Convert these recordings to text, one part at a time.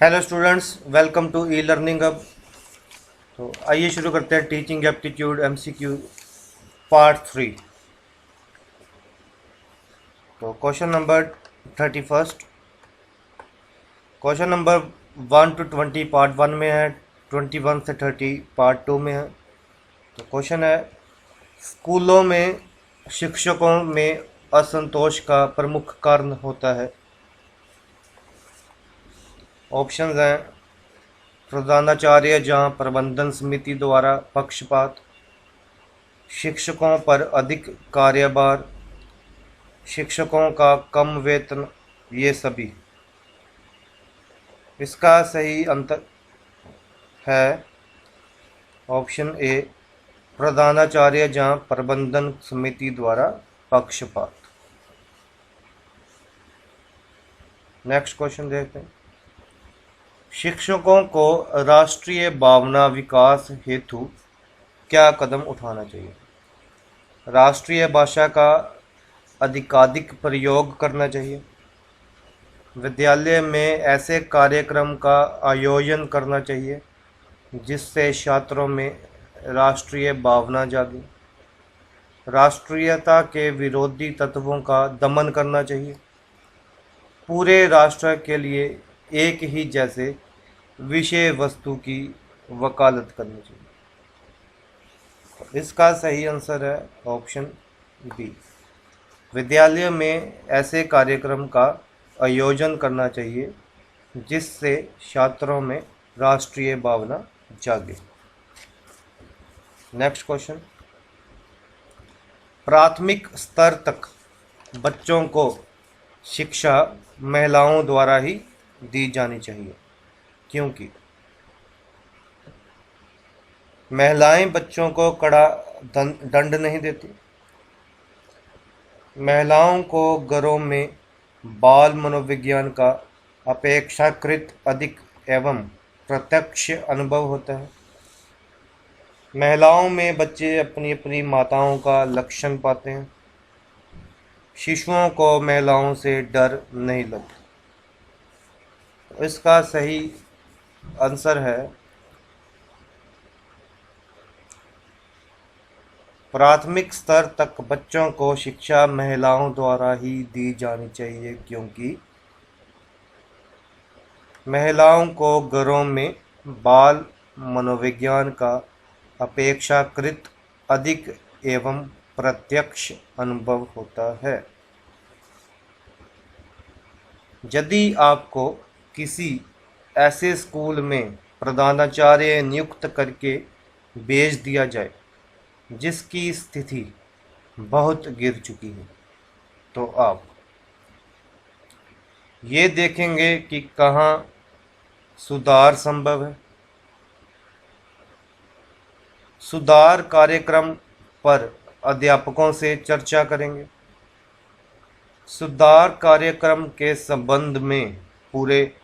Hello students, welcome to e learning hub. तो आइए शुरू करते हैं टीचिंग एप्टीट्यूड एमसीक्यू पार्ट 3। तो question number 31। Question number 1 to 20 part 1 में है, 21 से 30 पार्ट 2 में है। तो क्वेश्चन है, स्कूलों में शिक्षकों में असंतोष का प्रमुख कारण होता है। ऑप्शंस हैं प्रधानाचार्य जहाँ प्रबंधन समिति द्वारा पक्षपात, शिक्षकों पर अधिक कार्यभार, शिक्षकों का कम वेतन, ये सभी। इसका सही अंतर है ऑप्शन ए प्रधानाचार्य जहाँ प्रबंधन समिति द्वारा पक्षपात। नेक्स्ट क्वेश्चन देखते हैं, शिक्षकों को राष्ट्रीय भावना विकास हेतु क्या कदम उठाना चाहिए। राष्ट्रीय भाषा का अधिकाधिक प्रयोग करना चाहिए, विद्यालय में ऐसे कार्यक्रम का आयोजन करना चाहिए जिससे छात्रों में राष्ट्रीय भावना जागे, राष्ट्रीयता के विरोधी तत्वों का दमन करना चाहिए, पूरे राष्ट्र के लिए एक ही जैसे विषय वस्तु की वकालत करनी चाहिए। इसका सही आंसर है ऑप्शन बी, विद्यालय में ऐसे कार्यक्रम का आयोजन करना चाहिए जिससे छात्रों में राष्ट्रीय भावना जागे। नेक्स्ट क्वेश्चन, प्राथमिक स्तर तक बच्चों को शिक्षा महिलाओं द्वारा ही दी जानी चाहिए, क्योंकि महिलाएं बच्चों को कड़ा दंड नहीं देती, महिलाओं को घरों में बाल मनोविज्ञान का अपेक्षाकृत अधिक एवं प्रत्यक्ष अनुभव होता है, महिलाओं में बच्चे अपनी अपनी माताओं का लक्षण पाते हैं, शिशुओं को महिलाओं से डर नहीं लगता। तो इसका सही आंसर है प्राथमिक स्तर तक बच्चों को शिक्षा महिलाओं द्वारा ही दी जानी चाहिए, क्योंकि महिलाओं को घरों में बाल मनोविज्ञान का अपेक्षाकृत अधिक एवं प्रत्यक्ष अनुभव होता है। यदि आपको किसी ऐसे स्कूल में प्रधानाचार्य नियुक्त करके भेज दिया जाए जिसकी स्थिति बहुत गिर चुकी है, तो आप ये देखेंगे कि कहाँ सुधार संभव है, सुधार कार्यक्रम पर अध्यापकों से चर्चा करेंगे, सुधार कार्यक्रम के संबंध में पूरे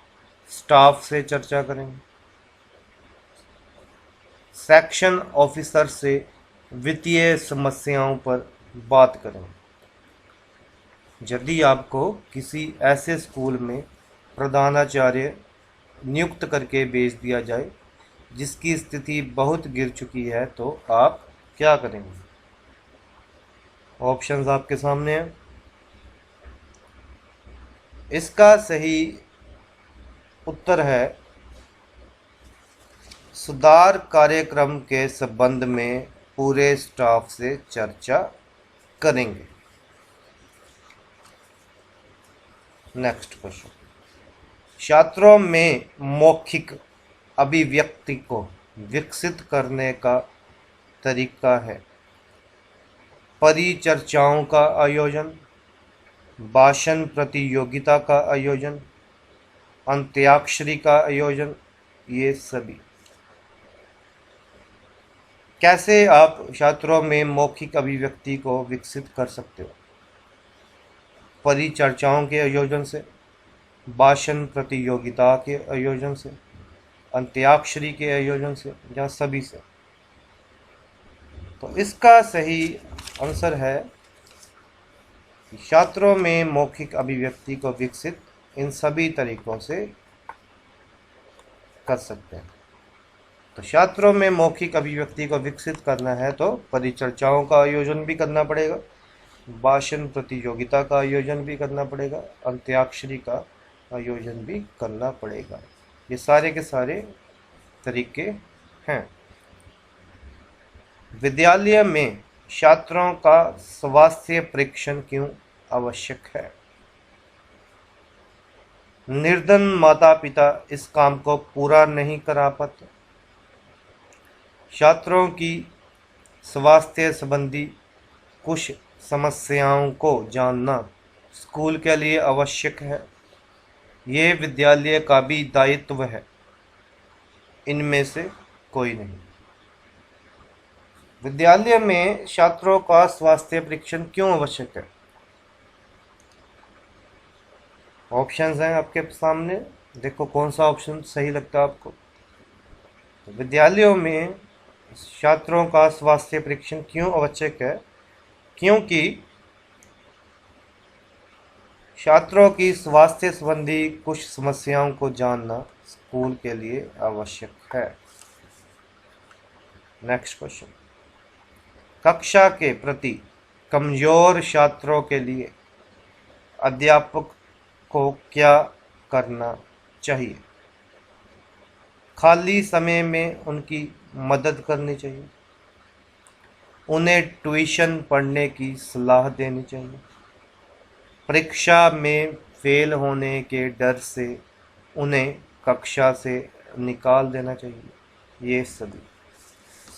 स्टाफ से चर्चा करेंगे, सेक्शन ऑफिसर से वित्तीय समस्याओं पर बात करें। यदि आपको किसी ऐसे स्कूल में प्रधानाचार्य नियुक्त करके भेज दिया जाए जिसकी स्थिति बहुत गिर चुकी है, तो आप क्या करेंगे। ऑप्शंस आपके सामने हैं। इसका सही उत्तर है सुधार कार्यक्रम के संबंध में पूरे स्टाफ से चर्चा करेंगे। नेक्स्ट क्वेश्चन, छात्रों में मौखिक अभिव्यक्ति को विकसित करने का तरीका है परिचर्चाओं का आयोजन, भाषण प्रतियोगिता का आयोजन, अंत्याक्षरी का आयोजन, ये सभी। कैसे आप छात्रों में मौखिक अभिव्यक्ति को विकसित कर सकते हो। परिचर्चाओं के आयोजन से, भाषण प्रतियोगिता के आयोजन से, अंत्याक्षरी के आयोजन से, या सभी से। तो इसका सही आंसर है छात्रों में मौखिक अभिव्यक्ति को विकसित इन सभी तरीकों से कर सकते हैं। तो छात्रों में मौखिक अभिव्यक्ति को विकसित करना है तो परिचर्चाओं का आयोजन भी करना पड़ेगा, भाषण प्रतियोगिता का आयोजन भी करना पड़ेगा, अंत्याक्षरी का आयोजन भी करना पड़ेगा। ये सारे के सारे तरीके हैं। विद्यालय में छात्रों का स्वास्थ्य परीक्षण क्यों आवश्यक है? निर्धन माता पिता इस काम को पूरा नहीं करा पाते। छात्रों की स्वास्थ्य संबंधी कुछ समस्याओं को जानना स्कूल के लिए आवश्यक है। ये विद्यालय का भी दायित्व है, इनमें से कोई नहीं। विद्यालय में छात्रों का स्वास्थ्य परीक्षण क्यों आवश्यक है? ऑप्शंस हैं आपके सामने, देखो कौन सा ऑप्शन सही लगता है आपको। तो विद्यालयों में छात्रों का स्वास्थ्य परीक्षण क्यों आवश्यक है? क्योंकि छात्रों की स्वास्थ्य संबंधी कुछ समस्याओं को जानना स्कूल के लिए आवश्यक है। नेक्स्ट क्वेश्चन, कक्षा के प्रति कमजोर छात्रों के लिए अध्यापक को क्या करना चाहिए? खाली समय में उनकी मदद करनी चाहिए, उन्हें ट्यूशन पढ़ने की सलाह देनी चाहिए, परीक्षा में फेल होने के डर से उन्हें कक्षा से निकाल देना चाहिए। ये सभी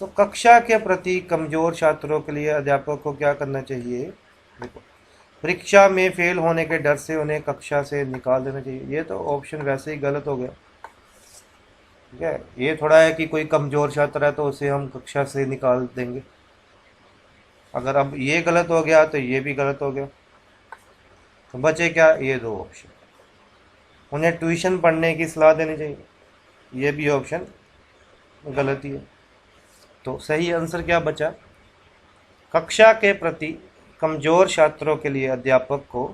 तो कक्षा के प्रति कमजोर छात्रों के लिए अध्यापक को क्या करना चाहिए? देखो, परीक्षा में फेल होने के डर से उन्हें कक्षा से निकाल देना चाहिए। ये तो ऑप्शन वैसे ही गलत हो गया, ठीक है। ये थोड़ा है कि कोई कमजोर छात्र है तो उसे हम कक्षा से निकाल देंगे। अगर अब ये गलत हो गया तो ये भी गलत हो गया, तो बचे क्या? ये दो ऑप्शन। उन्हें ट्यूशन पढ़ने की सलाह देनी चाहिए, ये भी ऑप्शन गलत ही है। तो सही आंसर क्या बचा? कक्षा के प्रति कमजोर छात्रों के लिए अध्यापक को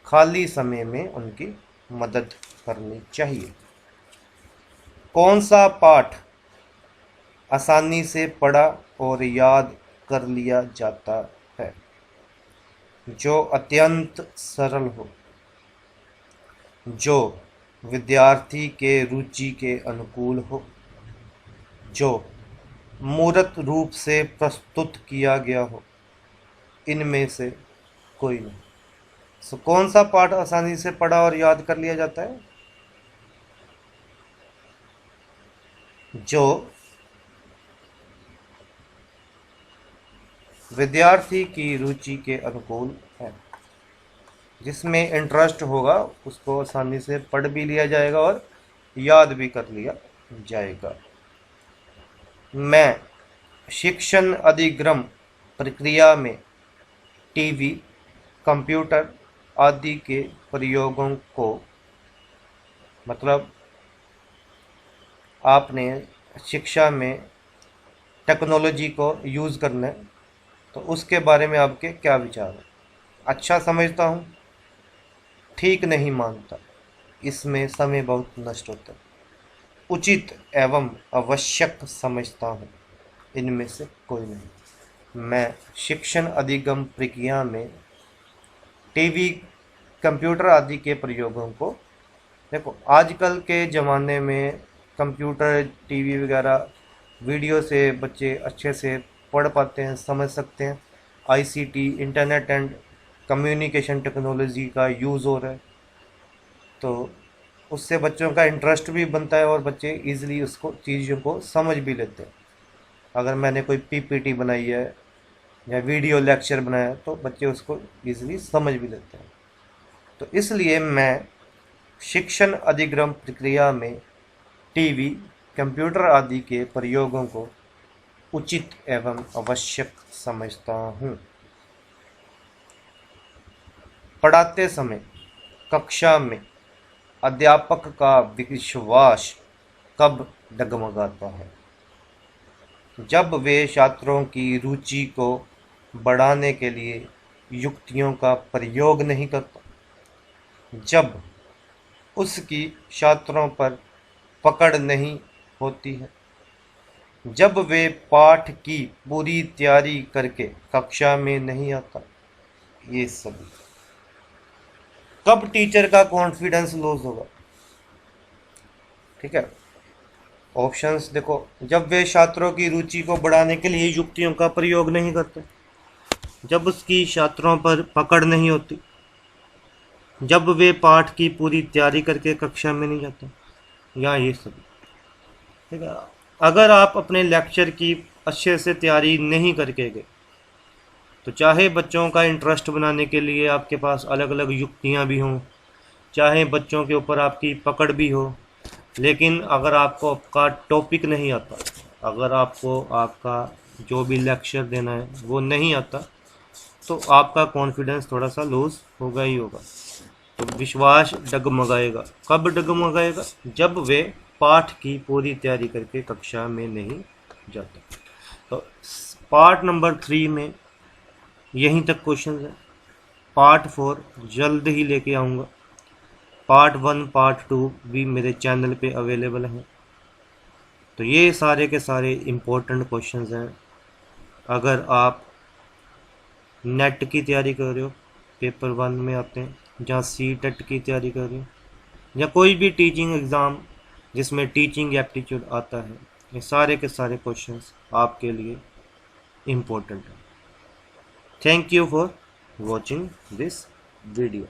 खाली समय में उनकी मदद करनी चाहिए। कौन सा पाठ आसानी से पढ़ा और याद कर लिया जाता है? जो अत्यंत सरल हो, जो विद्यार्थी के रुचि के अनुकूल हो, जो मूर्त रूप से प्रस्तुत किया गया हो, इनमें से कोई नहीं। सो कौन सा पाठ आसानी से पढ़ा और याद कर लिया जाता है? जो विद्यार्थी की रुचि के अनुकूल है, जिसमें इंटरेस्ट होगा उसको आसानी से पढ़ भी लिया जाएगा और याद भी कर लिया जाएगा। मैं शिक्षण अधिगम प्रक्रिया में टीवी, कंप्यूटर आदि के प्रयोगों को, मतलब आपने शिक्षा में टेक्नोलॉजी को यूज़ करना है तो उसके बारे में आपके क्या विचार हैं? अच्छा समझता हूँ, ठीक नहीं मानता, इसमें समय बहुत नष्ट होता है, उचित एवं आवश्यक समझता हूँ, इनमें से कोई नहीं। मैं शिक्षण अधिगम प्रक्रिया में टीवी, कंप्यूटर आदि के प्रयोगों को, देखो आजकल के ज़माने में कंप्यूटर, टीवी वगैरह वीडियो से बच्चे अच्छे से पढ़ पाते हैं, समझ सकते हैं। ICT, internet and communication technology का यूज़ हो रहा है, तो उससे बच्चों का इंटरेस्ट भी बनता है और बच्चे इजीली उसको चीज़ों को समझ भी लेते हैं। अगर मैंने कोई पीपीटी बनाई है या वीडियो लेक्चर बनाया है तो बच्चे उसको इजीली समझ भी लेते हैं। तो इसलिए मैं शिक्षण अधिगम प्रक्रिया में टीवी, कंप्यूटर आदि के प्रयोगों को उचित एवं आवश्यक समझता हूँ। पढ़ाते समय कक्षा में अध्यापक का विश्वास कब डगमगाता है? जब वे छात्रों की रुचि को बढ़ाने के लिए युक्तियों का प्रयोग नहीं करता, जब उसकी छात्रों पर पकड़ नहीं होती है, जब वे पाठ की पूरी तैयारी करके कक्षा में नहीं आता। ये सभी। कब टीचर का कॉन्फिडेंस लॉस होगा? ठीक है, ऑप्शंस देखो। जब वे छात्रों की रुचि को बढ़ाने के लिए युक्तियों का प्रयोग नहीं करते, जब उसकी छात्रों पर पकड़ नहीं होती, जब वे पाठ की पूरी तैयारी करके कक्षा में नहीं जाते, या ये सभी। ठीक है, अगर आप अपने लेक्चर की अच्छे से तैयारी नहीं करके गए तो चाहे बच्चों का इंटरेस्ट बनाने के लिए आपके पास अलग अलग युक्तियां भी हों, चाहे बच्चों के ऊपर आपकी पकड़ भी हो, लेकिन अगर आपको आपका टॉपिक नहीं आता, अगर आपको आपका जो भी लेक्चर देना है वो नहीं आता, तो आपका कॉन्फिडेंस थोड़ा सा लूज होगा ही होगा। तो विश्वास डगमगाएगा। कब डगमगाएगा? जब वे पाठ की पूरी तैयारी करके कक्षा में नहीं जाते। तो पार्ट नंबर 3 में यहीं तक क्वेश्चन है। पार्ट 4 जल्द ही लेके आऊँगा। पार्ट 1 पार्ट 2 भी मेरे चैनल पे अवेलेबल हैं। तो ये सारे के सारे इम्पोर्टेंट क्वेश्चंस हैं। अगर आप नेट की तैयारी कर रहे हो, पेपर 1 में आते हैं, जहाँ सी-टेट की तैयारी कर रहे हो, या कोई भी टीचिंग एग्ज़ाम जिसमें टीचिंग एप्टीट्यूड आता है, ये सारे के सारे क्वेश्चंस आपके लिए इम्पोर्टेंट है। Thank you for watching this video.